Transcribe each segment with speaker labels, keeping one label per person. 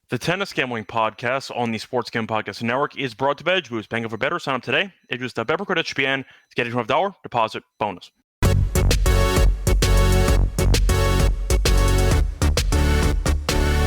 Speaker 1: The Tennis Gambling Podcast on the Sports Gambling Podcast Network is brought to you by EdgeBoost. Paying for better. Sign up today. EdgeBoost. Better code SGPN to get a $25 deposit bonus.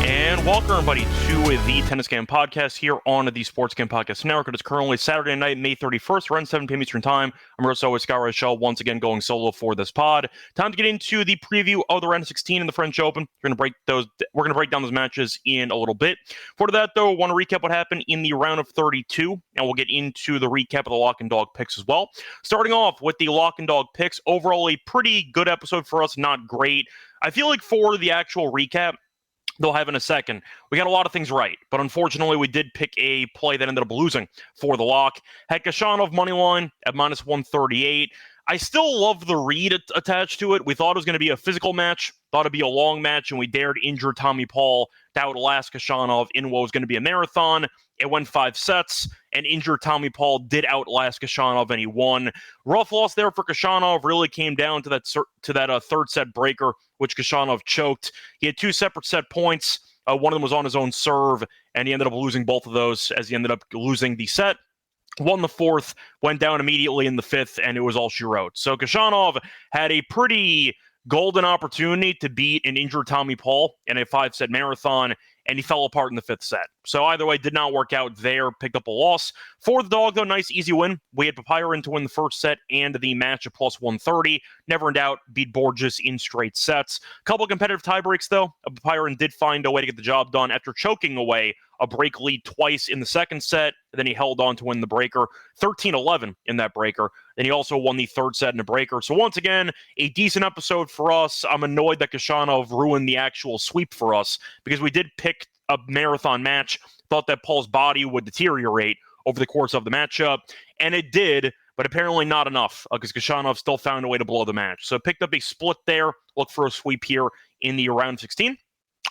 Speaker 1: And welcome, everybody, to the Tennis Gambling Podcast here on the Sports Gambling Podcast Network. It is currently Saturday night, May 31st, around 7 p.m. Eastern Time. I'm Russo with Scott Reichel, once again going solo for this pod. Time to get into the preview of the round of 16 in the French Open. We're going to break down those matches in a little bit. For that, though, I want to recap what happened in the round of 32, and we'll get into the recap of the lock and dog picks as well. Starting off with the lock and dog picks, overall a pretty good episode for us, not great. I feel like for the actual recap, they'll have in a second, we got a lot of things right, but unfortunately we did pick a play that ended up losing for the lock. Had Khachanov money line at minus 138. I still love the read attached to it. We thought it was going to be a physical match, thought it'd be a long match, and we dared injure Tommy Paul to outlast Khachanov in what was going to be a marathon. It went 5 sets, and injured Tommy Paul did outlast Khachanov, and he won. Rough loss there for Khachanov. Really came down to that third set breaker, which Khachanov choked. He had 2 separate set points. One of them was on his own serve, and he ended up losing both of those as he ended up losing the set. Won the fourth, went down immediately in the fifth, and it was all she wrote. So Khachanov had a pretty golden opportunity to beat an injured Tommy Paul in a 5-set marathon, and he fell apart in the 5th set. So either way, did not work out there, picked up a loss. For the dog, though, nice, easy win. We had Papirin to win the first set and the match at plus 130. Never in doubt, beat Borges in straight sets. Couple competitive tiebreaks, though. Papirin did find a way to get the job done after choking away a break lead twice in the second set. Then he held on to win the breaker, 13-11 in that breaker. Then he also won the third set in a breaker. So once again, a decent episode for us. I'm annoyed that Khachanov ruined the actual sweep for us because we did pick a marathon match. Thought that Paul's body would deteriorate over the course of the matchup, and it did, but apparently not enough because Khachanov still found a way to blow the match. So picked up a split there. Look for a sweep here in the round 16.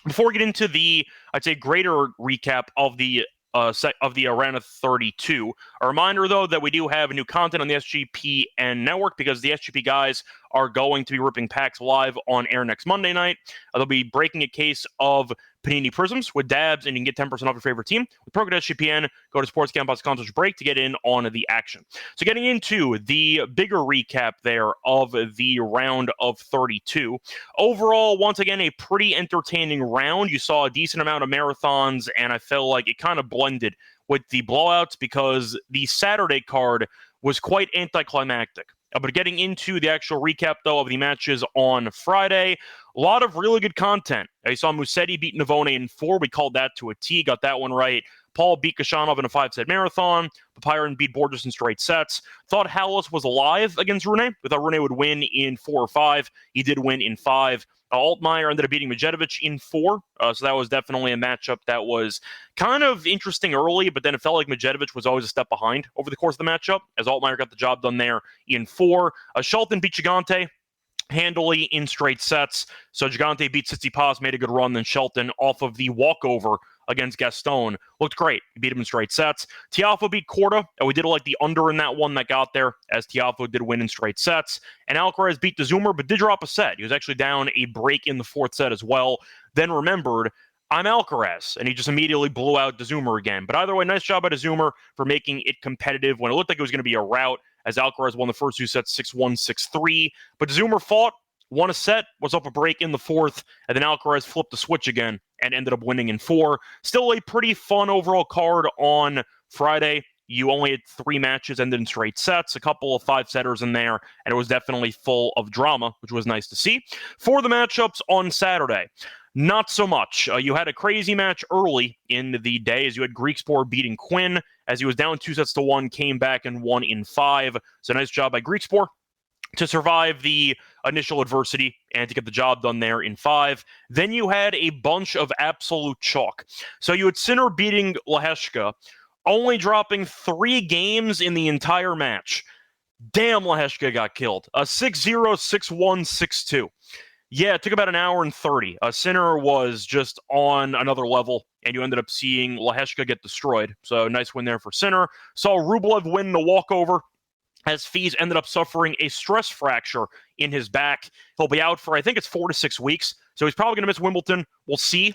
Speaker 1: Before we get into the, I'd say, greater recap of the round of 32, a reminder, though, that we do have new content on the SGPN network because the SGP guys are going to be ripping packs live on air next Monday night. They'll be breaking a case of Panini Prisms with dabs, and you can get 10% off your favorite team. With promo code SGPN, go to sportsgambling.com/break to get in on the action. So getting into the bigger recap there of the round of 32. Overall, once again, a pretty entertaining round. You saw a decent amount of marathons, and I felt like it kind of blended with the blowouts because the Saturday card was quite anticlimactic. But getting into the actual recap, though, of the matches on Friday, a lot of really good content. I saw Musetti beat Navone in 4. We called that to a T, got that one right. Paul beat Khachanov in a 5-set marathon. Papirin beat Borges in straight sets. Thought Hallis was alive against Rune. We thought Rune would win in 4 or 5. He did win in 5. Altmaier ended up beating Medjedovic in 4. So that was definitely a matchup that was kind of interesting early, but then it felt like Medjedovic was always a step behind over the course of the matchup, as Altmaier got the job done there in 4. Shelton beat Gigante handily in straight sets. So Gigante beat Tsitsipas, made a good run. Then Shelton, off of the walkover against Gaston, looked great. He beat him in straight sets. Tiafoe beat Korda, and we did like the under in that one that got there, as Tiafoe did win in straight sets. And Alcaraz beat DeZumer, but did drop a set. He was actually down a break in the 4th set as well. Then remembered, I'm Alcaraz, and he just immediately blew out DeZumer again. But either way, nice job by DeZumer for making it competitive when it looked like it was going to be a rout, as Alcaraz won the first 2 sets 6-1, 6-3. But DeZumer fought, won a set, was up a break in the 4th, and then Alcaraz flipped the switch again and ended up winning in 4. Still a pretty fun overall card on Friday. You only had 3 matches, ended in straight sets, a couple of 5-setters in there, and it was definitely full of drama, which was nice to see. For the matchups on Saturday, not so much. You had a crazy match early in the day as you had Griekspoor beating Quinn as he was down 2-1, came back and won in 5. So nice job by Griekspoor to survive the initial adversity and to get the job done there in 5. Then you had a bunch of absolute chalk. So you had Sinner beating Leheshka, only dropping 3 games in the entire match. Damn, Leheshka got killed. 6-0, 6-1, 6-2. Yeah, it took about an hour and 30. Sinner was just on another level, and you ended up seeing Leheshka get destroyed. So nice win there for Sinner. Saw Rublev win the walkover, as Fees ended up suffering a stress fracture in his back. He'll be out for, I think it's 4 to 6 weeks. So he's probably going to miss Wimbledon. We'll see.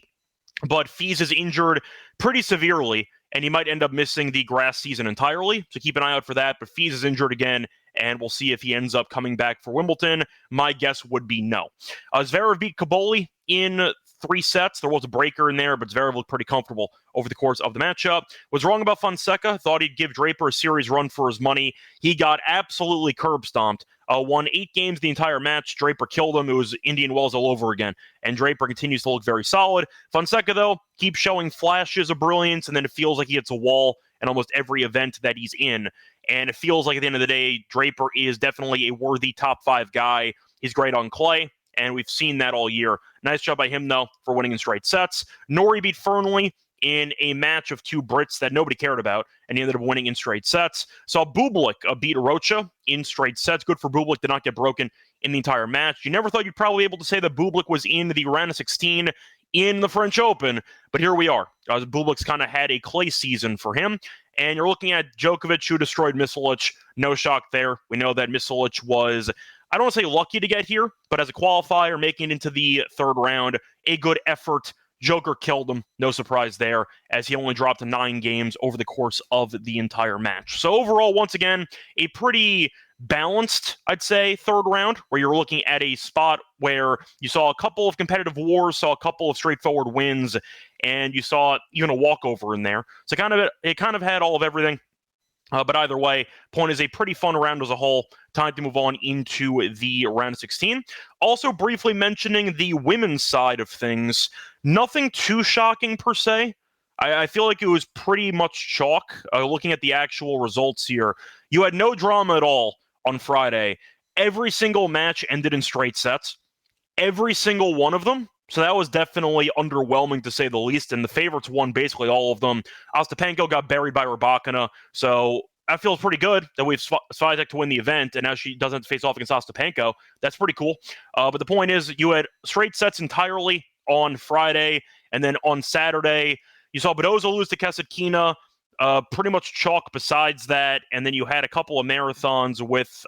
Speaker 1: but Fees is injured pretty severely, and he might end up missing the grass season entirely. So keep an eye out for that. But Fees is injured again, and we'll see if he ends up coming back for Wimbledon. My guess would be no. Zverev beat Kaboli in 3 sets. There was a breaker in there, but Zverev looked pretty comfortable over the course of the matchup. Was wrong about Fonseca. Thought he'd give Draper a series run for his money. He got absolutely curb stomped. Won 8 games the entire match. Draper killed him. It was Indian Wells all over again. And Draper continues to look very solid. Fonseca, though, keeps showing flashes of brilliance, and then it feels like he hits a wall in almost every event that he's in. And it feels like at the end of the day, Draper is definitely a worthy top 5 guy. He's great on clay, and we've seen that all year. Nice job by him, though, for winning in straight sets. Norrie beat Fernley in a match of 2 Brits that nobody cared about, and he ended up winning in straight sets. Saw Bublik beat Rocha in straight sets. Good for Bublik to not get broken in the entire match. You never thought you'd probably be able to say that Bublik was in the round of 16 in the French Open, but here we are. Bublik's kind of had a clay season for him, and you're looking at Djokovic, who destroyed Misolic. No shock there. We know that Misolic was, I don't want to say lucky to get here, but as a qualifier, making it into the 3rd round, a good effort. Joker killed him. No surprise there, as he only dropped 9 games over the course of the entire match. So overall, once again, a pretty balanced, I'd say, 3rd round, where you're looking at a spot where you saw a couple of competitive wars, saw a couple of straightforward wins, and you saw even a walkover in there. So it kind of had all of everything. But either way, point is a pretty fun round as a whole. Time to move on into the round of 16. Also briefly mentioning the women's side of things, nothing too shocking per se. I feel like it was pretty much chalk. Looking at the actual results here, you had no drama at all on Friday. Every single match ended in straight sets. Every single one of them. So that was definitely underwhelming, to say the least, and the favorites won basically all of them. Ostapenko got buried by Rybakina, so that feels pretty good that we've Swiatek to win the event, and now she doesn't have to face off against Ostapenko. That's pretty cool. But the point is, you had straight sets entirely on Friday, and then on Saturday, you saw Badoza lose to Kasatkina, pretty much chalk besides that, and then you had a couple of marathons with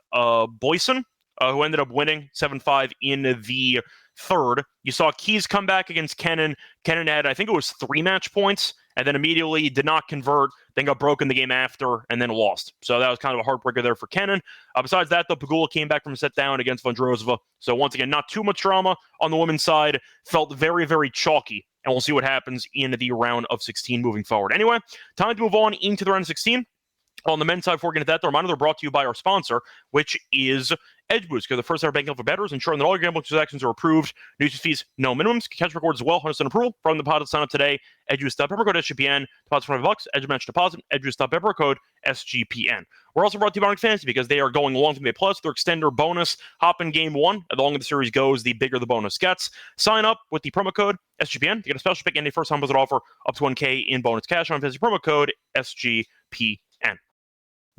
Speaker 1: Boyson, who ended up winning 7-5 in the 3rd. You saw Keys come back against Kennan. Kennan had, I think it was 3 match points, and then immediately did not convert, then got broken the game after, and then lost. So that was kind of a heartbreaker there for Kennan. Besides that, though, Pegula came back from a set down against Vondrousova. So once again, not too much drama on the women's side. Felt very, very chalky, and we'll see what happens in the round of 16 moving forward. Anyway, time to move on into the round of 16. On the men's side, before we get into that, the reminder, they're brought to you by our sponsor, which is EdgeBoost, because the first ever banking for bettors, ensuring that all your gambling transactions are approved. No use fees, no minimums. Catch records as well. 100% approval from the deposit. Sign up today. EdgeBoost.pepper code SGPN. Deposit $25. Edge match deposit. EdgeBoost.pepper code SGPN. We're also brought to you by Fantasy, because they are going along with May Plus. Their extender bonus. Hop in game 1. The longer the series goes, the bigger the bonus gets. Sign up with the promo code SGPN to get a special pick and a first time visit offer up to 1K in bonus cash on Fantasy promo code SGPN.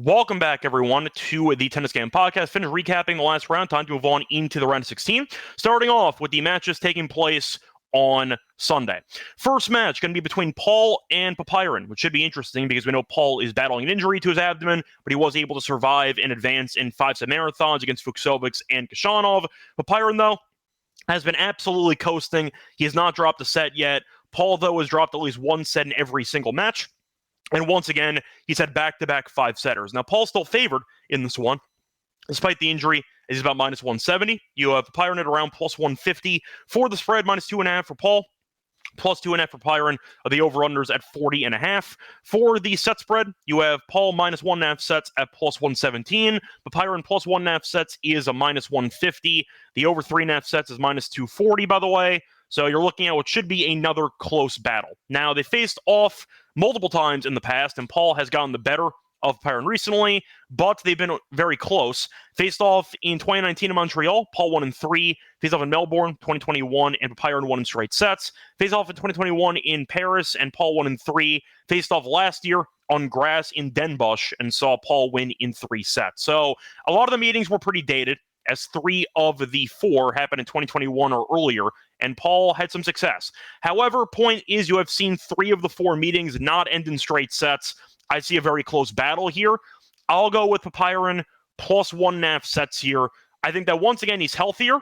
Speaker 1: Welcome back, everyone, to the Tennis Game Podcast. Finish recapping the last round. Time to move on into the round of 16. Starting off with the matches taking place on Sunday. First match going to be between Paul and Papiron, which should be interesting because we know Paul is battling an injury to his abdomen, but he was able to survive and advance in 5-set marathons against Fucsovics and Kashanov. Papiron, though, has been absolutely coasting. He has not dropped a set yet. Paul, though, has dropped at least 1 set in every single match. And once again, he's had back-to-back 5-setters. Now, Paul's still favored in this one, despite the injury. He's about minus 170. You have Papiron at around plus 150 for the spread, minus 2.5 for Paul, plus 2.5 for Papiron. The over-unders at 40.5. For the set spread, you have Paul minus 1.5 sets at plus 117. Papiron plus 1.5 sets is a minus 150. The over 3.5 sets is minus 240, by the way. So you're looking at what should be another close battle. Now, they faced off multiple times in the past, and Paul has gotten the better of Papiron recently, but they've been very close. Faced off in 2019 in Montreal, Paul won in 3. Faced off in Melbourne, 2021, and Papiron won in straight sets. Faced off in 2021 in Paris, and Paul won in 3. Faced off last year on grass in Den Bosch, and saw Paul win in 3 sets. So a lot of the meetings were pretty dated, as 3 of the 4 happened in 2021 or earlier, and Paul had some success. However, point is, you have seen 3 of the 4 meetings not end in straight sets. I see a very close battle here. I'll go with Papiron plus 1.5 sets here. I think that once again, he's healthier.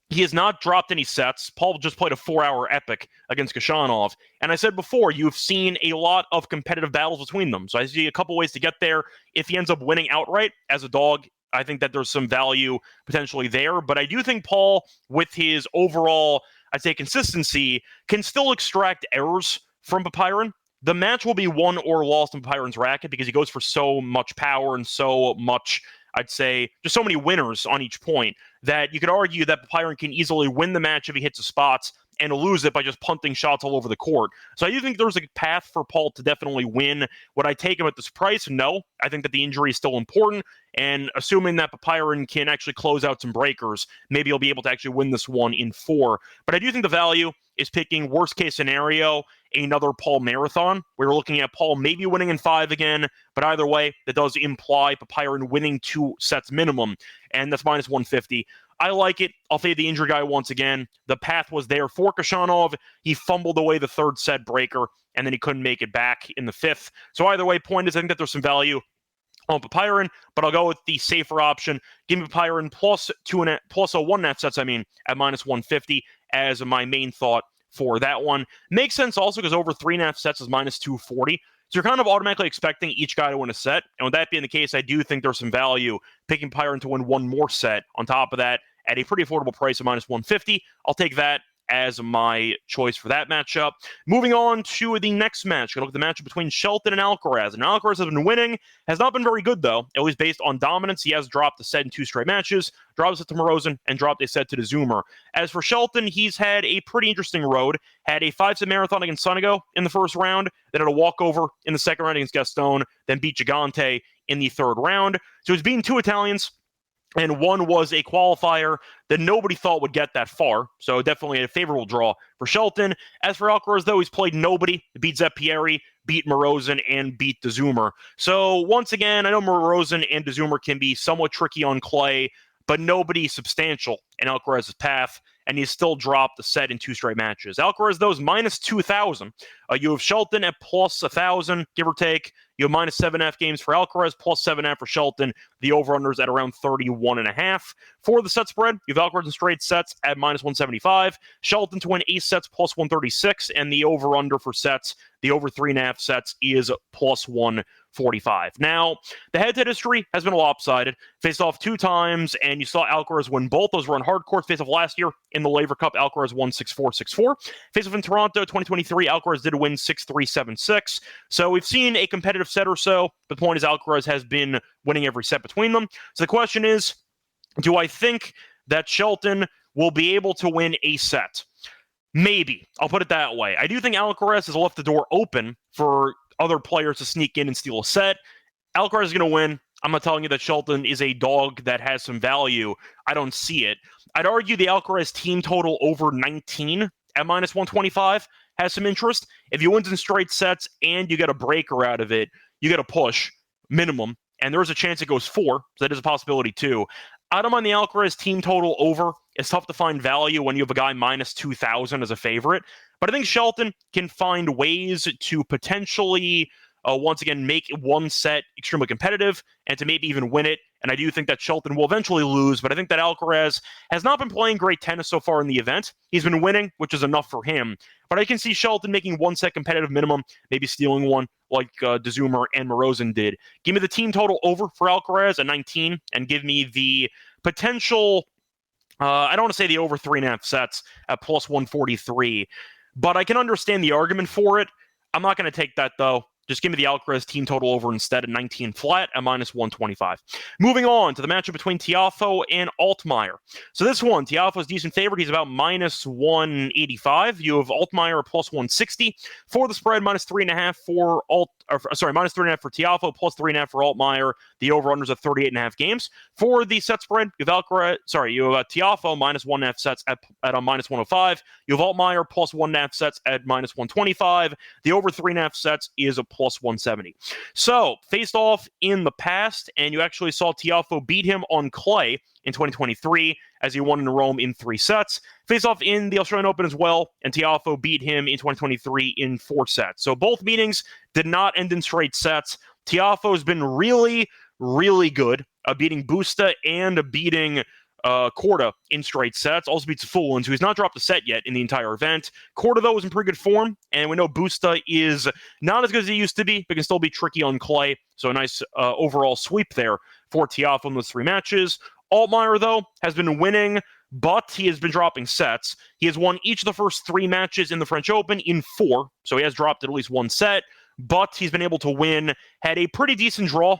Speaker 1: He has not dropped any sets. Paul just played a 4-hour epic against Khachanov. And I said before, you've seen a lot of competitive battles between them. So I see a couple ways to get there. If he ends up winning outright as a dog, I think that there's some value potentially there. But I do think Paul, with his overall, I'd say, consistency, can still extract errors from Popyrin. The match will be won or lost in Popyrin's racket because he goes for so much power and so much, I'd say, just so many winners on each point that you could argue that Popyrin can easily win the match if he hits the spots and lose it by just punting shots all over the court. So I do think there's a path for Paul to definitely win. Would I take him at this price? No. I think that the injury is still important. And assuming that Popyrin can actually close out some breakers, maybe he'll be able to actually win this one in 4. But I do think the value is picking worst case scenario, another Paul marathon. We're looking at Paul maybe winning in 5 again, but either way, that does imply Popyrin winning 2 sets minimum, and that's minus 150. I like it. I'll fade the injury guy once again. The path was there for Khachanov. He fumbled away the 3rd set breaker, and then he couldn't make it back in the 5th. So either way, point is I think that there's some value on Popyrin, but I'll go with the safer option. Give me Popyrin plus 1.5 sets, at minus 150 as my main thought for that one. Makes sense also because over 3.5 sets is minus 240. So you're kind of automatically expecting each guy to win a set. And with that being the case, I do think there's some value picking Popyrin to win one more set on top of that at a pretty affordable price of minus 150. I'll take that as my choice for that matchup. Moving on to the next match. Going to look at the matchup between Shelton and Alcaraz. And Alcaraz has been winning. Has not been very good, though. At least based on dominance. He has dropped a set in 2 straight matches. Dropped a set to Morozin and dropped a set to the Zoomer. As for Shelton, he's had a pretty interesting road. Had a 5-set marathon against Sonego in the first round. Then had a walkover in the second round against Gaston. Then beat Gigante in the 3rd round. So he's beaten 2 Italians. And one was a qualifier that nobody thought would get that far. So definitely a favorable draw for Shelton. As for Alcaraz, though, he's played nobody. Beat Zeppieri, beat Morozin, and beat De Zoomer. So once again, I know Morozin and De Zoomer can be somewhat tricky on clay, but nobody substantial in Alcaraz's path. And he's still dropped the set in 2 straight matches. Alcaraz, though, is minus 2,000. You have Shelton at plus 1,000, give or take. You have minus 7.5 games for Alcaraz, plus 7.5 for Shelton. The over-unders at around 31.5. For the set spread, you have Alcaraz in straight sets at minus 175. Shelton to win ace sets, plus 136. And the over-under for sets, the over 3.5 sets, is plus 145. Now, the head-to-head history has been lopsided. Faced off 2 times, and you saw Alcaraz win both. Those were on hard courts. Faced off last year in the Laver Cup, Alcaraz won 6-4, 6-4. Faced off in Toronto, 2023, Alcaraz did win 6-3, 7-6. So we've seen a competitive set or so. The point is Alcaraz has been winning every set between them. So the question is, do I think that Shelton will be able to win a set? Maybe. I'll put it that way. I do think Alcaraz has left the door open for other players to sneak in and steal a set. Alcaraz is going to win. I'm not telling you that Shelton is a dog that has some value. I don't see it. I'd argue the Alcaraz team total over 19 at minus 125 has some interest. If he wins in straight sets and you get a breaker out of it, you get a push minimum, and there's a chance it goes 4. So that is a possibility too. I don't mind the Alcaraz team total over. It's tough to find value when you have a guy minus 2,000 as a favorite. But I think Shelton can find ways to potentially, once again, make one set extremely competitive and to maybe even win it. And I do think that Shelton will eventually lose, but I think that Alcaraz has not been playing great tennis so far in the event. He's been winning, which is enough for him. But I can see Shelton making one set competitive minimum, maybe stealing one like De Zoomer and Morozin did. Give me the team total over for Alcaraz at 19 and give me the potential, I don't want to say the over 3.5 sets at plus 143, but I can understand the argument for it. I'm not going to take that, though. Just give me the Alcaraz team total over instead at 19 flat at minus 125. Moving on to the matchup between Tiafoe and Altmaier. So this one, Tiafoe's decent favorite. He's about minus 185. You have Altmaier plus 160. For the spread, minus 3.5 for minus 3.5 for Tiafoe, plus 3.5 for Altmaier. The over-unders at 38.5 games. For the set spread, you have Tiafoe minus 1.5 sets at a minus 105. You have Altmaier plus 1.5 sets at minus 125. The over 3.5 sets is a plus 170. So, faced off in the past, and you actually saw Tiafoe beat him on clay in 2023 as he won in Rome in 3 sets. Faced off in the Australian Open as well, and Tiafoe beat him in 2023 in 4 sets. So both meetings did not end in straight sets. Tiafoe's been really, really good, beating Busta and beating Korda in straight sets. Also beats Fulins, who has not dropped a set yet in the entire event. Korda, though, is in pretty good form, and we know Busta is not as good as he used to be, but can still be tricky on clay. So a nice overall sweep there for Tiafoe in those 3 matches. Altmaier, though, has been winning, but he has been dropping sets. He has won each of the first 3 matches in the French Open in 4, so he has dropped at least 1 set, but he's been able to win. Had a pretty decent draw.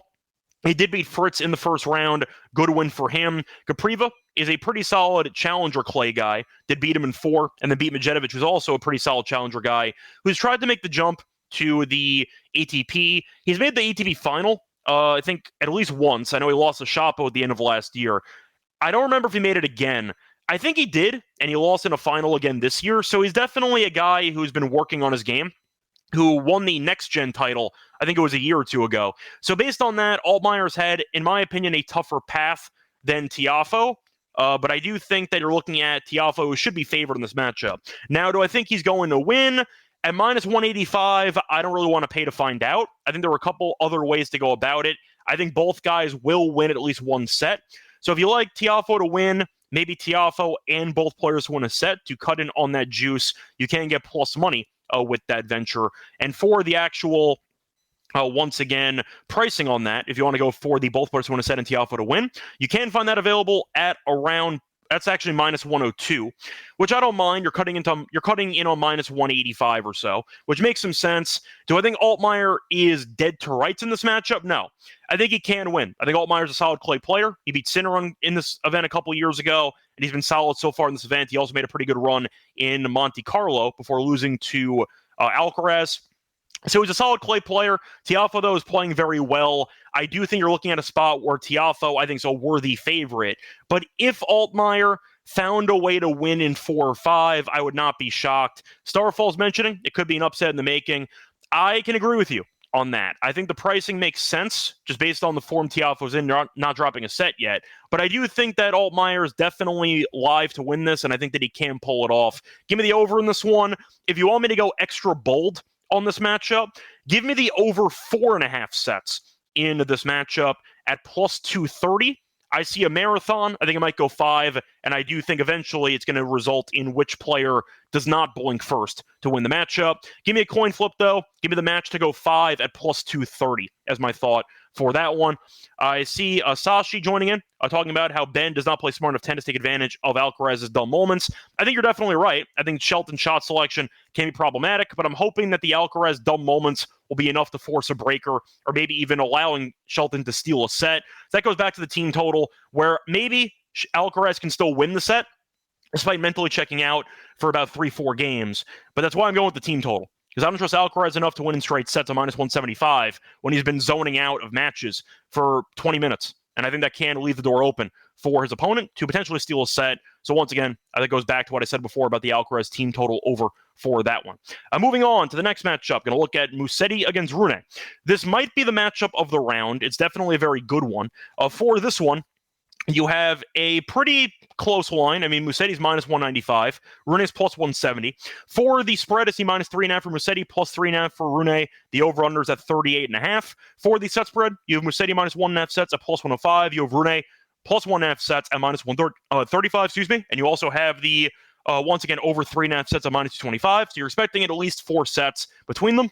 Speaker 1: He did beat Fritz in the first round. Good win for him. Kapriva is a pretty solid challenger clay guy. Did beat him in 4, and then beat Medjedovic, who's also a pretty solid challenger guy, who's tried to make the jump to the ATP. He's made the ATP final, I think, at least once. I know he lost to Shapo at the end of last year. I don't remember if he made it again. I think he did, and he lost in a final again this year. So he's definitely a guy who's been working on his game, who won the next-gen title, I think it was a year or 2 ago. So based on that, Altmaier's had, in my opinion, a tougher path than Tiafoe. But I do think that you're looking at Tiafoe, who should be favored in this matchup. Now, do I think he's going to win? At minus 185, I don't really want to pay to find out. I think there were a couple other ways to go about it. I think both guys will win at least 1 set. So if you like Tiafoe to win, maybe Tiafoe and both players win a set to cut in on that juice, you can get plus money with that venture. And for the actual, once again, pricing on that, if you want to go for the both players win a set and Tiafoe to win, you can find that available at around, that's actually minus 102, which I don't mind. You're cutting in on minus 185 or so, which makes some sense. Do I think Altmaier is dead to rights in this matchup? No. I think he can win. I think Altmaier's a solid clay player. He beat Sinner in this event a couple years ago, and he's been solid so far in this event. He also made a pretty good run in Monte Carlo before losing to Alcaraz. So he's a solid clay player. Tiafoe, though, is playing very well. I do think you're looking at a spot where Tiafoe, I think, is a worthy favorite. But if Altmaier found a way to win in 4 or 5, I would not be shocked. Starfall's mentioning it could be an upset in the making. I can agree with you on that. I think the pricing makes sense, just based on the form Tiafoe's in, not dropping a set yet. But I do think that Altmaier is definitely live to win this, and I think that he can pull it off. Give me the over in this one. If you want me to go extra bold on this matchup, give me the over 4.5 sets in this matchup at plus 230. I see a marathon. I think it might go 5, and I do think eventually it's going to result in which player does not blink first to win the matchup. Give me a coin flip, though. Give me the match to go 5 at plus 230 as my thought for that one. I see Sashi joining in, talking about how Ben does not play smart enough tennis to take advantage of Alcaraz's dumb moments. I think you're definitely right. I think Shelton's shot selection can be problematic, but I'm hoping that the Alcaraz dumb moments will be enough to force a breaker, or maybe even allowing Shelton to steal a set. That goes back to the team total, where maybe Alcaraz can still win the set, despite mentally checking out for about 3-4 games. But that's why I'm going with the team total, because I don't trust Alcaraz enough to win in straight sets at minus 175 when he's been zoning out of matches for 20 minutes. And I think that can leave the door open for his opponent to potentially steal a set. So once again, I think it goes back to what I said before about the Alcaraz team total over for that one. Moving on to the next matchup, going to look at Musetti against Rune. This might be the matchup of the round. It's definitely a very good one. For this one, you have a pretty close line. I mean, Musetti's minus 195. Rune's plus 170. For the spread, I see minus 3.5 for Musetti, plus 3.5 for Rune. The over-under is at 38.5. For the set spread, you have Musetti minus 1.5 sets at plus 105. You have Rune plus 1.5 sets at minus 135, and you also have the, once again, over 3.5 sets at minus 225. So you're expecting at least 4 sets between them.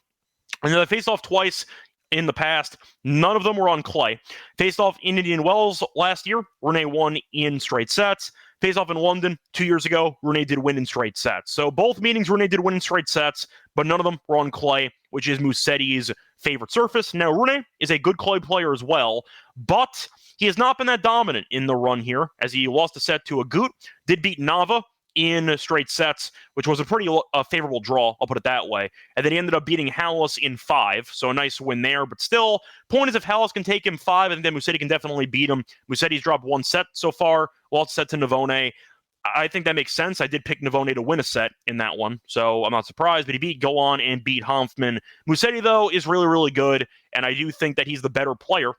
Speaker 1: And then they faced off twice in the past. None of them were on clay. Faced off in Indian Wells last year. Rune won in straight sets. Faced off in London 2 years ago. Rune did win in straight sets. So both meetings Rune did win in straight sets, but none of them were on clay, which is Musetti's favorite surface. Now, Rune is a good clay player as well, but he has not been that dominant in the run here, as he lost a set to Agut, did beat Nava in straight sets, which was a pretty favorable draw, I'll put it that way. And then he ended up beating Hallis in 5, so a nice win there. But still, point is, if Hallis can take him 5, I think then Musetti can definitely beat him. Musetti's dropped 1 set so far, lost a set to Navone. I think that makes sense. I did pick Navone to win a set in that one, so I'm not surprised. But he beat Golan and beat Hanfman. Musetti, though, is really, really good, and I do think that he's the better player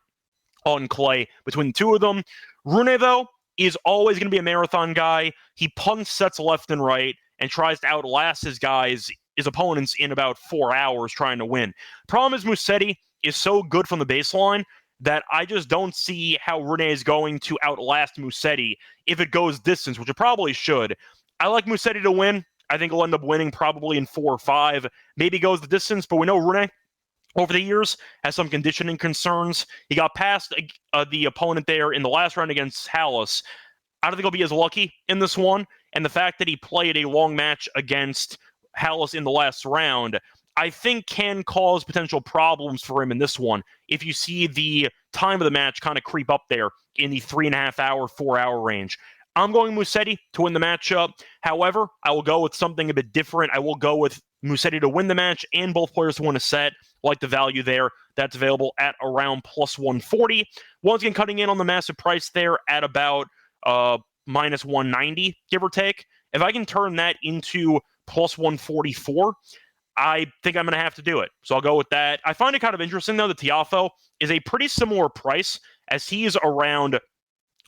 Speaker 1: on clay between the two of them. Rune, though, is always going to be a marathon guy. He punts sets left and right and tries to outlast his opponents in about 4 hours trying to win. Problem is Musetti is so good from the baseline that I just don't see how Rene is going to outlast Musetti if it goes distance, which it probably should. I like Musetti to win. I think he'll end up winning probably in 4 or 5. Maybe goes the distance, but we know Rene over the years has some conditioning concerns. He got past the opponent there in the last round against Hallis. I don't think he'll be as lucky in this one. And the fact that he played a long match against Hallis in the last round, I think can cause potential problems for him in this one. If you see the time of the match kind of creep up there in the 3.5 hour, 4 hour range. I'm going Musetti to win the matchup. However, I will go with something a bit different. I will go with Musetti to win the match and both players to win a set. Like the value there. That's available at around plus 140. Once again, cutting in on the massive price there at about minus 190, give or take. If I can turn that into plus 144, I think I'm going to have to do it. So I'll go with that. I find it kind of interesting, though, that Tiafoe is a pretty similar price as he's around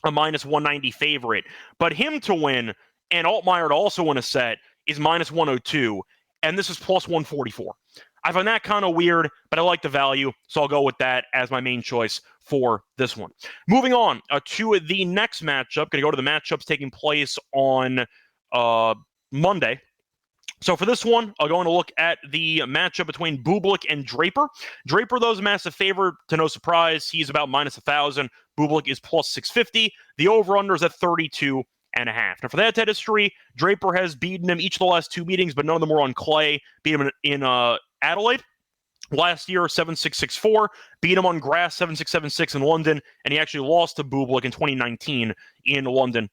Speaker 1: a minus 190 favorite. But him to win and Altmaier to also win a set is minus 102, and this is plus 144. I find that kind of weird, but I like the value, so I'll go with that as my main choice for this one. Moving on to the next matchup. Going to go to the matchups taking place on Monday. So for this one, I'm going to look at the matchup between Bublik and Draper. Draper, though, is a massive favorite, to no surprise. He's about minus 1,000. Bublik is plus 650. The over-under is at 32.5. Now, for the head-to-head history, Draper has beaten him each of the last 2 meetings, but none of them were on clay. Beat him in Adelaide last year, 7-6, 6-4. Beat him on grass, 7-6, 7-6 in London, and he actually lost to Bublik in 2019 in London.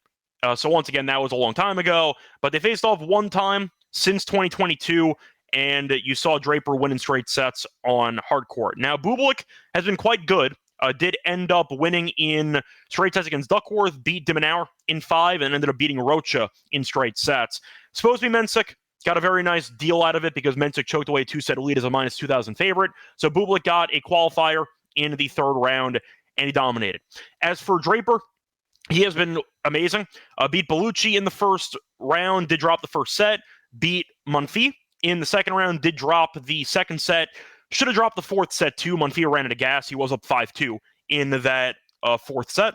Speaker 1: So once again, that was a long time ago, but they faced off one time since 2022, and you saw Draper win in straight sets on hard court. Now, Bublik has been quite good. Did end up winning in straight sets against Duckworth, beat Dimenauer in 5, and ended up beating Rocha in straight sets. Supposed to be Mensik. Got a very nice deal out of it because Mensik choked away a 2-set lead as a minus 2,000 favorite. So Bublik got a qualifier in the third round, and he dominated. As for Draper, he has been amazing. Beat Bellucci in the first round, did drop the first set. Beat Monfils in the second round, did drop the second set. Should have dropped the fourth set too. Monfils ran out of gas. He was up 5-2 in that fourth set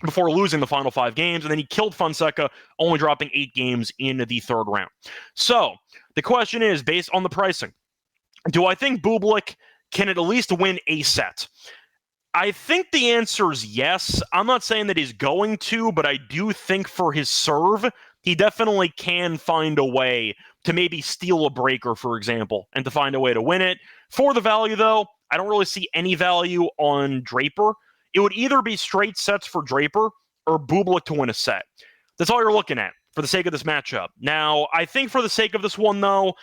Speaker 1: before losing the final 5 games. And then he killed Fonseca, only dropping 8 games in the third round. So the question is, based on the pricing, do I think Bublik can at least win a set? I think the answer is yes. I'm not saying that he's going to, but I do think for his serve, he definitely can find a way to maybe steal a breaker, for example, and to find a way to win it. For the value, though, I don't really see any value on Draper. It would either be straight sets for Draper or Bublik to win a set. That's all you're looking at for the sake of this matchup. Now, I think for the sake of this one, though,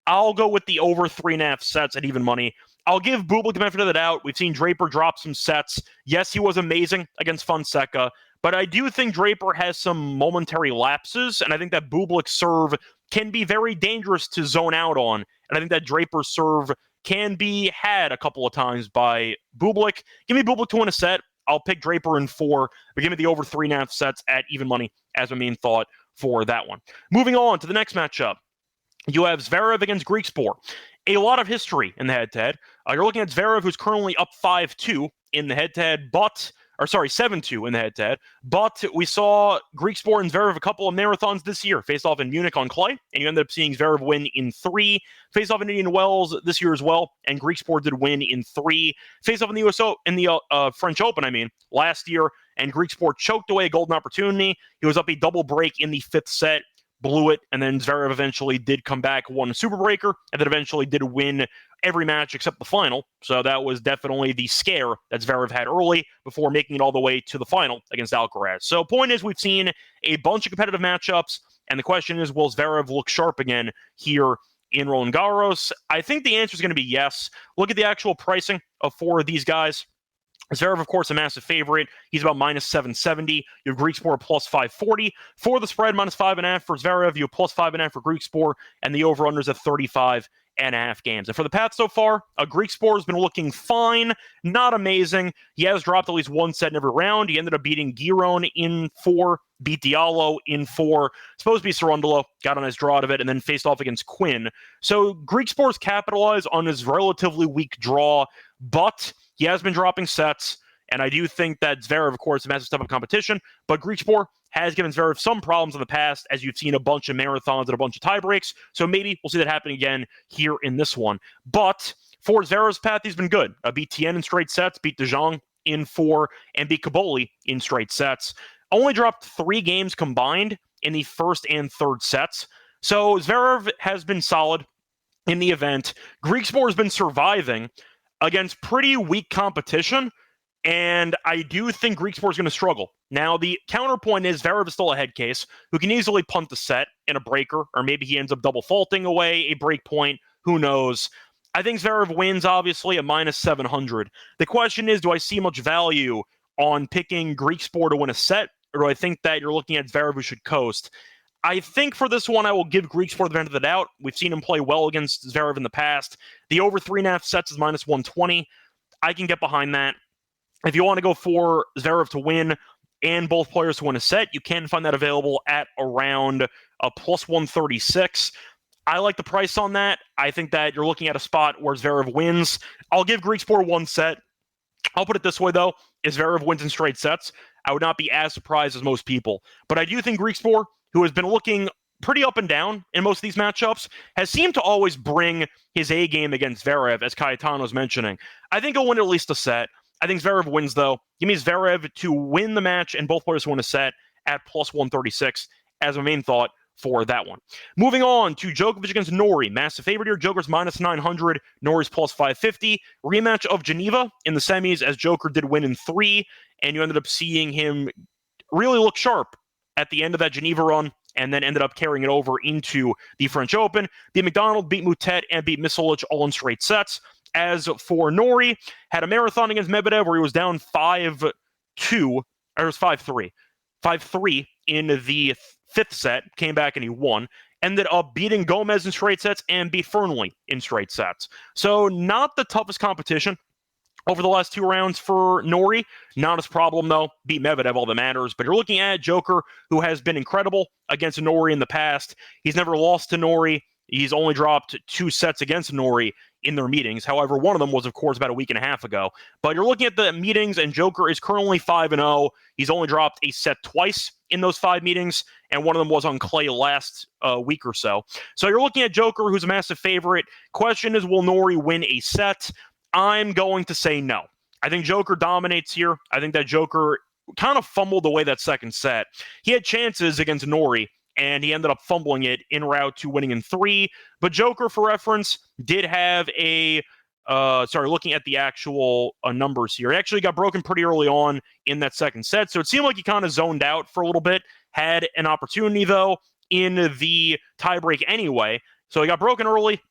Speaker 1: I'll go with the over 3.5 sets at even money. I'll give Bublik the benefit of the doubt. We've seen Draper drop some sets. Yes, he was amazing against Fonseca, but I do think Draper has some momentary lapses, and I think that Bublik's serve can be very dangerous to zone out on, and I think that Draper's serve can be had a couple of times by Bublik. Give me Bublik to win a set. I'll pick Draper in 4, but give me the over 3.5 sets at even money as my main thought for that one. Moving on to the next matchup. You have Zverev against Griekspoor. A lot of history in the head-to-head. You're looking at Zverev, who's currently up 5-2 in the head-to-head, 7-2 in the head-to-head. But we saw Griekspoor and Zverev a couple of marathons this year, faced off in Munich on clay, and you ended up seeing Zverev win in 3. Faced off in Indian Wells this year as well, and Griekspoor did win in 3. Faced off in the French Open, last year, and Griekspoor choked away a golden opportunity. He was up a double break in the 5th set, blew it, and then Zverev eventually did come back, won a super breaker, and then eventually did win every match except the final. So that was definitely the scare that Zverev had early before making it all the way to the final against Alcaraz. So point is, we've seen a bunch of competitive matchups, and the question is, will Zverev look sharp again here in Roland Garros? I think the answer is going to be yes. Look at the actual pricing of 4 of these guys. Zverev, of course, a massive favorite. He's about minus 770. You have Griekspoor plus 540. For the spread, minus 5.5 for Zverev. You have plus 5.5 for Griekspoor, and the over-unders at 35.5 games. And for the path so far, Griekspoor has been looking fine, not amazing. He has dropped at least 1 set in every round. He ended up beating Giron in 4, beat Diallo in 4. Supposed to be Cerundolo, got a nice draw out of it, and then faced off against Quinn. So Greek Sports capitalized on his relatively weak draw, but he has been dropping sets, and I do think that Zverev, of course, is a massive step of competition, but Greek Sport has given Zverev some problems in the past, as you've seen a bunch of marathons and a bunch of tie breaks, so maybe we'll see that happen again here in this one. But for Zverev's path, he's been good. Beat Tien in straight sets, beat De Jong in 4, and beat Caboli in straight sets. Only dropped 3 games combined in the first and third sets. So Zverev has been solid in the event. Greek Sport has been surviving against pretty weak competition, and I do think Greek Sport is going to struggle. Now, the counterpoint is Zverev is still a head case who can easily punt the set in a breaker, or maybe he ends up double faulting away a break point. Who knows? I think Zverev wins, obviously, at minus 700. The question is, do I see much value on picking Greek Sport to win a set, or do I think that you're looking at Zverev who should coast? I think for this one, I will give Greek Sport the benefit of the doubt. We've seen him play well against Zverev in the past. The over 3.5 sets is minus 120. I can get behind that. If you want to go for Zverev to win and both players to win a set, you can find that available at around plus 136. I like the price on that. I think that you're looking at a spot where Zverev wins. I'll give Greek Sport one set. I'll put it this way, though. If Zverev wins in straight sets, I would not be as surprised as most people. But I do think Greek Sport, who has been looking pretty up and down in most of these matchups, has seemed to always bring his A game against Zverev, as Cayetano's mentioning. I think he'll win at least a set. I think Zverev wins, though. Give me Zverev to win the match and both players to win a set at plus 136 as my main thought for that one. Moving on to Djokovic against Norrie. Massive favorite here. Joker's minus 900. Norrie's plus 550. Rematch of Geneva in the semis, as Joker did win in 3, and you ended up seeing him really look sharp at the end of that Geneva run, and then ended up carrying it over into the French Open. Beat McDonald, beat Moutet, and beat Misolic all in straight sets. As for Norrie, had a marathon against Medvedev where he was down 5-2, or it was 5-3. 5-3 in the 5th set, came back and he won. Ended up beating Gomez in straight sets and beat Fernley in straight sets. So not the toughest competition over the last 2 rounds for Norrie. Not his problem, though. Beat Medvedev, all that matters. But you're looking at Joker, who has been incredible against Norrie in the past. He's never lost to Norrie. He's only dropped 2 sets against Norrie in their meetings. However, one of them was, of course, about a week and a half ago. But you're looking at the meetings, and Joker is currently 5-0. He's only dropped a set twice in those 5 meetings, and one of them was on clay last week or so. So you're looking at Joker, who's a massive favorite. Question is, will Norrie win a set? I'm going to say no. I think Joker dominates here. I think that Joker kind of fumbled away that second set. He had chances against Norrie, and he ended up fumbling it en route to winning in 3. But Joker, for reference, did have a looking at the actual numbers here. He actually got broken pretty early on in that second set, so it seemed like he kind of zoned out for a little bit. Had an opportunity, though, in the tiebreak anyway. So he got broken early,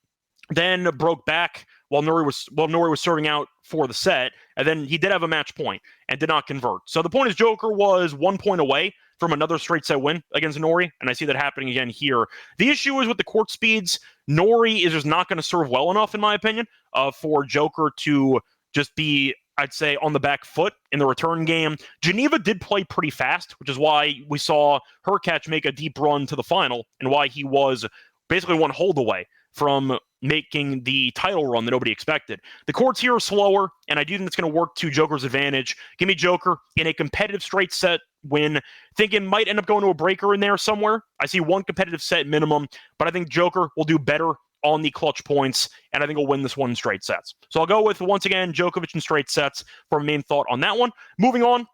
Speaker 1: then broke back while Norrie was serving out for the set, and then he did have a match point and did not convert. So the point is, Joker was 1 point away from another straight set win against Norrie, and I see that happening again here. The issue is with the court speeds. Norrie is just not going to serve well enough, in my opinion, for Joker to just be, I'd say, on the back foot in the return game. Geneva did play pretty fast, which is why we saw Hurkacz make a deep run to the final, and why he was basically 1 hold away from making the title run that nobody expected. The courts here are slower, and I do think it's going to work to Joker's advantage. Give me Joker in a competitive straight set win. Think it might end up going to a breaker in there somewhere. I see 1 competitive set minimum, but I think Joker will do better on the clutch points, and I think he'll win this one in straight sets. So I'll go with, once again, Djokovic in straight sets for a main thought on that one. Moving on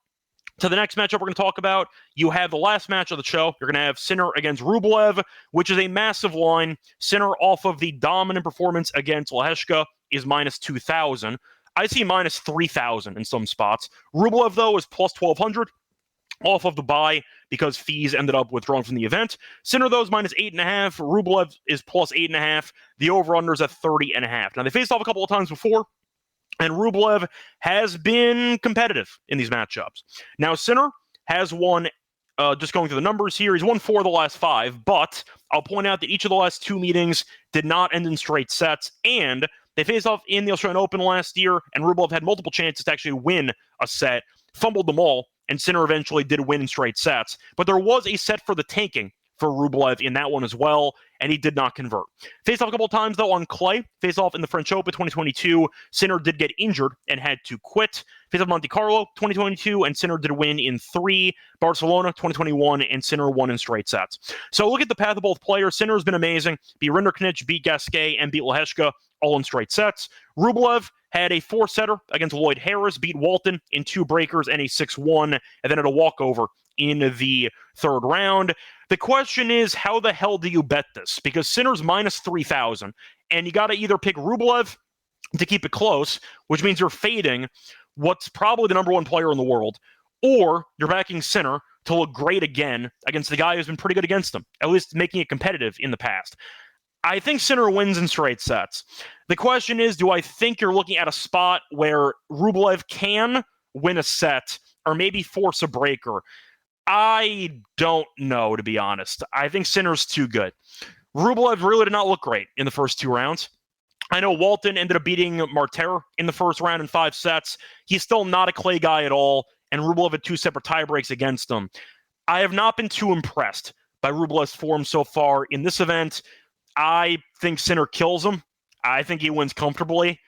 Speaker 1: to the next matchup we're going to talk about, you have the last match of the show. You're going to have Sinner against Rublev, which is a massive line. Sinner, off of the dominant performance against Leheshka, is minus 2,000. I see minus 3,000 in some spots. Rublev, though, is plus 1,200 off of the bye because fees ended up withdrawn from the event. Sinner, though, is minus 8.5. Rublev is plus 8.5. The over-under is at 30.5. Now, they faced off a couple of times before, and Rublev has been competitive in these matchups. Now, Sinner has won, just going through the numbers here, he's won 4 of the last 5, but I'll point out that each of the last 2 meetings did not end in straight sets, and they faced off in the Australian Open last year, and Rublev had multiple chances to actually win a set, fumbled them all, and Sinner eventually did win in straight sets. But there was a set for the taking for Rublev in that one as well, and he did not convert. Faced off a couple of times, though, on clay. Faced off in the French Open 2022. Sinner did get injured and had to quit. Faced off Monte Carlo 2022, and Sinner did win in 3. Barcelona 2021, and Sinner won in straight sets. So look at the path of both players. Sinner has been amazing. Beat Rinderknech, beat Gasquet, and beat Lehechka, all in straight sets. Rublev had a 4-setter against Lloyd Harris, beat Walton in 2 breakers and a 6-1, and then had a walkover in the third round. The question is, how the hell do you bet this? Because Sinner's minus 3,000, and you got to either pick Rublev to keep it close, which means you're fading what's probably the number 1 player in the world, or you're backing Sinner to look great again against the guy who's been pretty good against him, at least making it competitive in the past. I think Sinner wins in straight sets. The question is, do I think you're looking at a spot where Rublev can win a set or maybe force a breaker? I don't know, to be honest. I think Sinner's too good. Rublev really did not look great in the first 2 rounds. I know Walton ended up beating Marter in the first round in 5 sets. He's still not a clay guy at all, and Rublev had 2 separate tiebreaks against him. I have not been too impressed by Rublev's form so far in this event. I think Sinner kills him. I think he wins comfortably.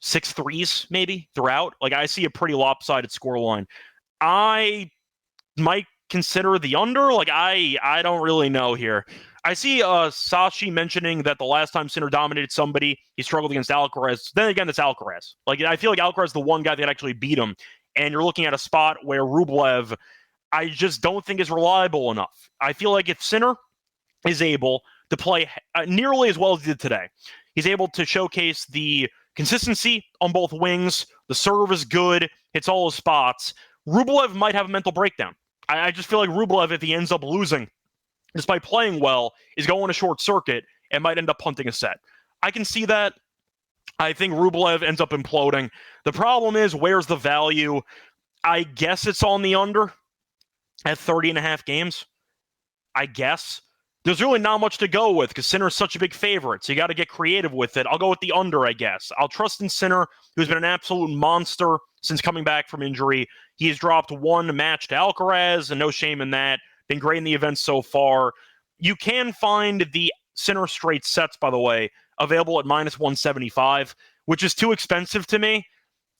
Speaker 1: 6 threes, maybe, throughout. Like, I see a pretty lopsided scoreline. I might consider the under. Like, I don't really know here. I see Sashi mentioning that the last time Sinner dominated somebody, he struggled against Alcaraz. Then again, it's Alcaraz. Like, I feel like Alcaraz is the one guy that actually beat him. And you're looking at a spot where Rublev, I just don't think is reliable enough. I feel like if Sinner is able to play nearly as well as he did today, he's able to showcase the consistency on both wings. The serve is good, hits all his spots. Rublev might have a mental breakdown. I just feel like Rublev, if he ends up losing, despite playing well, is going a short circuit and might end up punting a set. I can see that. I think Rublev ends up imploding. The problem is, where's the value? I guess it's on the under at 30.5 games. I guess. There's really not much to go with because Sinner is such a big favorite, so you got to get creative with it. I'll go with the under, I guess. I'll trust in Sinner, who's been an absolute monster since coming back from injury. He has dropped 1 match to Alcaraz, and no shame in that. Been great in the event so far. You can find the Sinner straight sets, by the way, available at minus 175, which is too expensive to me.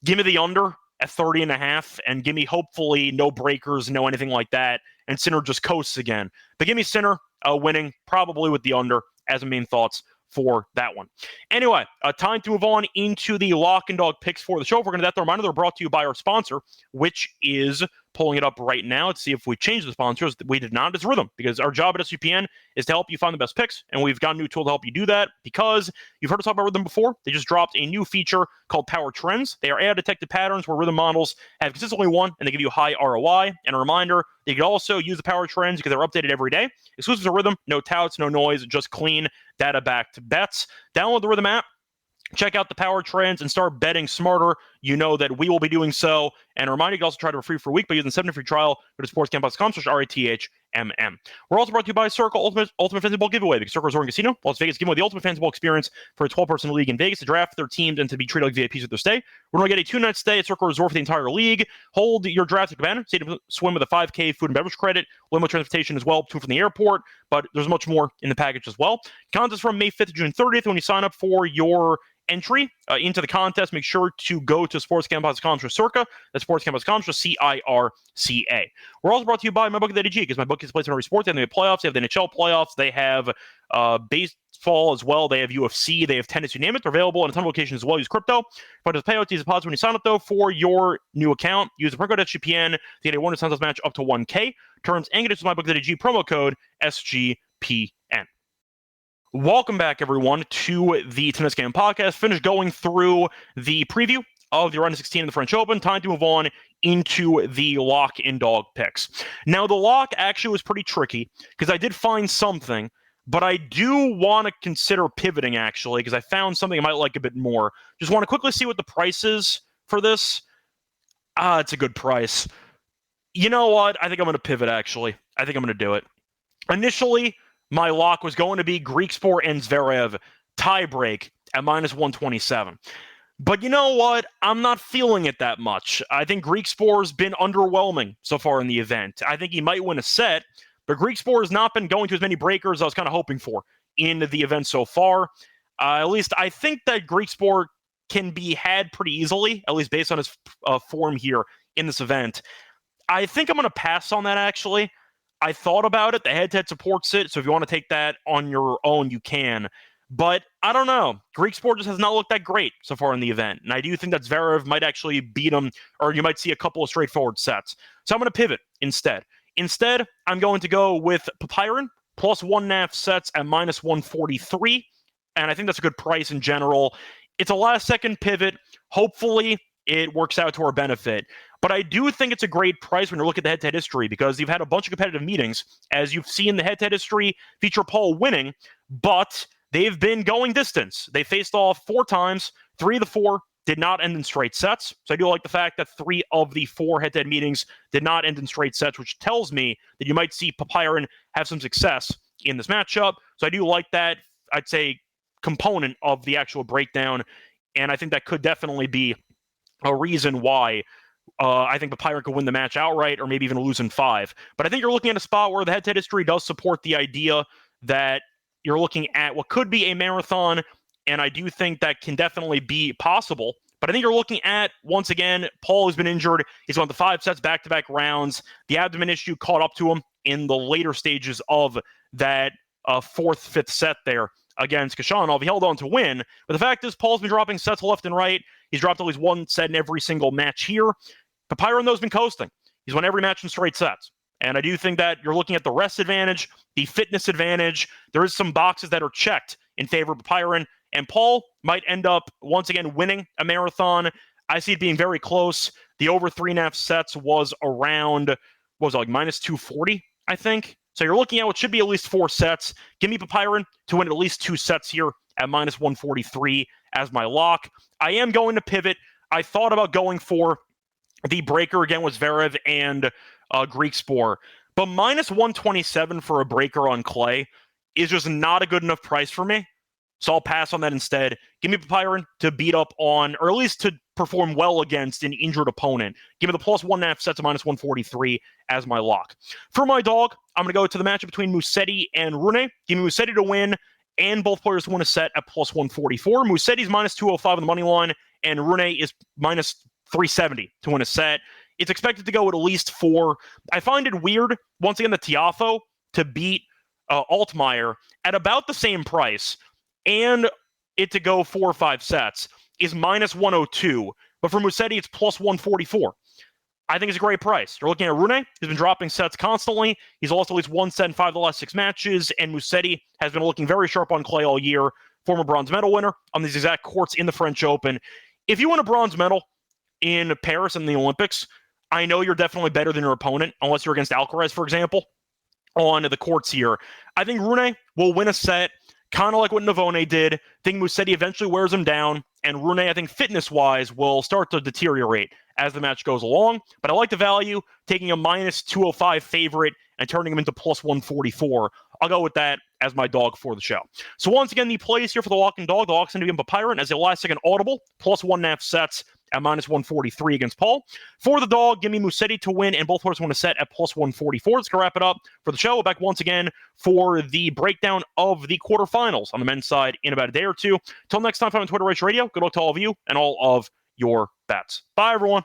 Speaker 1: Give me the under at 30.5, and give me hopefully no breakers, no anything like that, and Sinner just coasts again. But give me Sinner winning, probably with the under, as the main thoughts for that one. Anyway, time to move on into the lock and dog picks for the show. If we're going to do that, the reminder, they're brought to you by our sponsor, which is pulling it up right now. Let's see if we changed the sponsors. We did not. It's Rhythm, because our job at SGPN is to help you find the best picks, and we've got a new tool to help you do that because you've heard us talk about Rhythm before. They just dropped a new feature called Power Trends. They are AI-detected patterns where Rhythm models have consistently won, and they give you high ROI. And a reminder, you can also use the Power Trends because they're updated every day. Exclusive to Rhythm, no touts, no noise, just clean, data-backed bets. Download the Rhythm app. Check out the Power Trends and start betting smarter. You know that we will be doing so. And a reminder, you can also try to free for a week by using the 7-day free trial. Go to sportsgambling.com/RATHMM. We're also brought to you by Circle Ultimate Fantasy Ball Giveaway, because Circle Resort and Casino, Las Vegas, giving away the ultimate fantasy ball experience for a 12-person league in Vegas to draft their teams and to be treated like VIPs at their stay. We're going to get a 2-night stay at Circle Resort for the entire league. Hold your draft at Cabana. Stay to swim with a 5K food and beverage credit. Limo transportation as well, to from the airport. But there's much more in the package as well. Contest from May 5th to June 30th. When you sign up for your entry into the contest, make sure to go to sportsgambling.com/circa. That's sportsgambling.com/CIRCA. We're also brought to you by MyBookie.ag, because MyBookie is placed on every sport. They have the playoffs, they have the NHL playoffs, they have baseball as well, they have UFC, they have tennis, you name it. They're available in a ton of locations as well. Use crypto. But as payouts, these deposits when you sign up, though, for your new account. Use the promo code SGPN to get a one contest match up to 1K. Terms and conditions with MyBookie.ag, promo code SGPN. Welcome back, everyone, to the Tennis Game Podcast. Finished going through the preview of the round of 16 in the French Open. Time to move on into the lock and dog picks. Now, the lock actually was pretty tricky because I did find something, but I do want to consider pivoting, actually, because I found something I might like a bit more. Just want to quickly see what the price is for this. It's a good price. You know what? I think I'm going to pivot, actually. I think I'm going to do it. Initially, my lock was going to be Griekspoor and Zverev tiebreak at minus 127. But you know what? I'm not feeling it that much. I think Greek Spore's been underwhelming so far in the event. I think he might win a set, but Greek Spore has not been going to as many breakers as I was kind of hoping for in the event so far. At least I think that Greek Spore can be had pretty easily, at least based on his form here in this event. I think I'm going to pass on that, actually. I thought about it. The head-to-head supports it, so if you want to take that on your own, you can. But I don't know. Greek Sport just has not looked that great so far in the event. And I do think that Zverev might actually beat him, or you might see a couple of straightforward sets. So I'm going to pivot instead. Instead, I'm going to go with Papyron, plus 1.5 sets at minus 143. And I think that's a good price in general. It's a last-second pivot. Hopefully, it works out to our benefit. But I do think it's a great price when you look at the head-to-head history, because you've had a bunch of competitive meetings. As you've seen, the head-to-head history feature Paul winning, but they've been going distance. They faced off 4 times. 3 of the 4 did not end in straight sets. So I do like the fact that 3 of the 4 head-to-head meetings did not end in straight sets, which tells me that you might see Papyron have some success in this matchup. So I do like that, I'd say, component of the actual breakdown. And I think that could definitely be a reason why I think Papyron could win the match outright, or maybe even lose in 5. But I think you're looking at a spot where the head-to-head history does support the idea that you're looking at what could be a marathon, and I do think that can definitely be possible. But I think you're looking at, once again, Paul has been injured. He's gone to 5 sets, back-to-back rounds. The abdomen issue caught up to him in the later stages of that 4th, 5th set there against Khachanov. He held on to win. But the fact is, Paul's been dropping sets left and right. He's dropped at least 1 set in every single match here. Papyron, though, has been coasting. He's won every match in straight sets. And I do think that you're looking at the rest advantage, the fitness advantage. There is some boxes that are checked in favor of Papyron. And Paul might end up, once again, winning a marathon. I see it being very close. The over 3.5 sets was around, what was it, like minus 240, I think. So you're looking at what should be at least 4 sets. Give me Papyron to win at least 2 sets here at minus 143 as my lock. I am going to pivot. I thought about going for the breaker again with Zverev and Greek Spore. But minus 127 for a breaker on clay is just not a good enough price for me. So I'll pass on that instead. Give me Papyron to beat up on, or at least to perform well against an injured opponent. Give me the plus 1.5 sets to minus 143 as my lock. For my dog, I'm going to go to the matchup between Musetti and Rune. Give me Musetti to win and both players to win a set at plus 144. Musetti's minus 205 on the money line, and Rune is minus 370 to win a set. It's expected to go at least 4. I find it weird, once again, the Tiafoe to beat Altmaier at about the same price, and it to go 4 or 5 sets is minus 102. But for Musetti, it's plus 144. I think it's a great price. You're looking at Rune, who's been dropping sets constantly. He's lost at least 1 set in 5 of the last 6 matches, and Musetti has been looking very sharp on clay all year. Former bronze medal winner on these exact courts in the French Open. If you win a bronze medal in Paris and the Olympics, I know you're definitely better than your opponent, unless you're against Alcaraz, for example, on the courts here. I think Rune will win a set, kind of like what Navone did. I think Musetti eventually wears him down, and Rune, I think fitness-wise, will start to deteriorate as the match goes along. But I like the value, taking a minus 205 favorite and turning him into plus 144. I'll go with that as my dog for the show. So once again, the plays here for the walking dog, the lock's going to be in Papyron as a last-second audible, plus 1.5 sets at minus 143 against Paul. For the dog, give me Musetti to win, and both players win a set at plus 144. Let's go wrap it up for the show. We're back once again for the breakdown of the quarterfinals on the men's side in about a day or two. Till next time, I'm on Twitter, Reichel Radio. Good luck to all of you and all of your bets. Bye, everyone.